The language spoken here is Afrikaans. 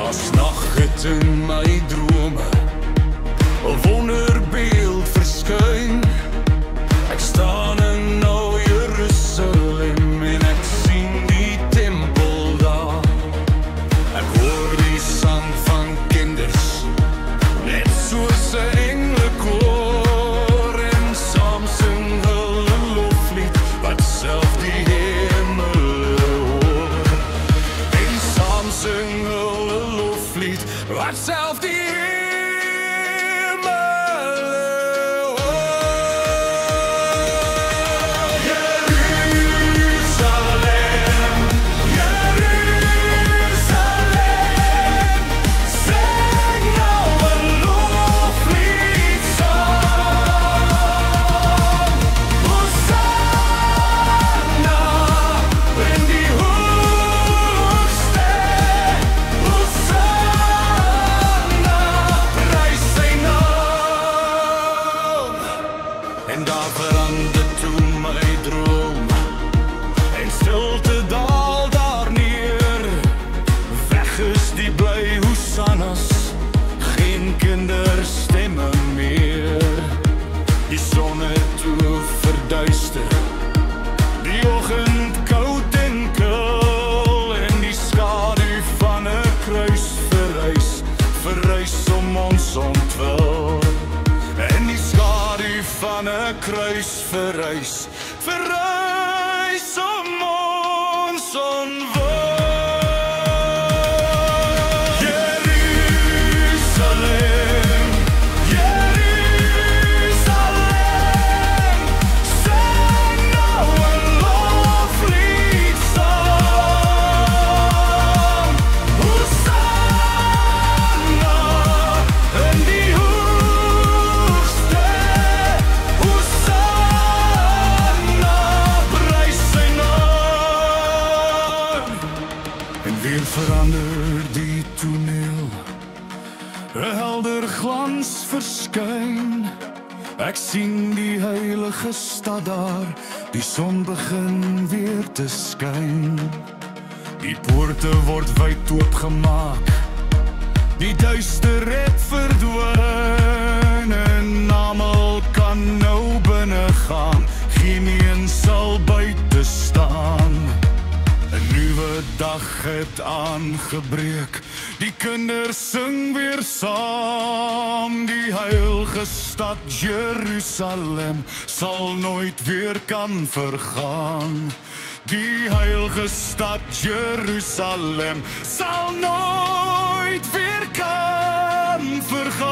Laasnag het in my drome 'n wonderbeeld verskyn. Ek staan in nou Jerusalem en ek sien die tempel daar. Ek hoor die sang van kinders, net soos 'n engelekoor, en saam sing hulle loflied wat self die hemel hoor. En saam sing hulle loflied wat self die en daar verander toe my droom, en stilte daal daar neer. Weg is die bly hoesannas, geen kinderstemme meer. Die son het toe verduister, die oggend koud en kil, en die skadu van 'n kruis verrys om ons ontwil. En die skadu van 'n kruis verrys om ons ontwil. Jerusalem, Jerusalem, sing nou 'n loflied saam. Hosanna in die hoogste, Hosanna, prys sy naam. En weer verander die toneel, 'n helder glans verskyn. Ek sien die heilige stad daar, die son begin weer te skyn. Die poorte word wyd oopgemaak, die duister het verdwyn, en almal kan nou binne gaan, geen een sal buite staan. 'n nuwe dag het aangebreek, die kinders sing weer saam. Die heilige stad Jerusalem sal nooit weer kan vergaan. Die heilige stad Jerusalem sal nooit weer kan vergaan.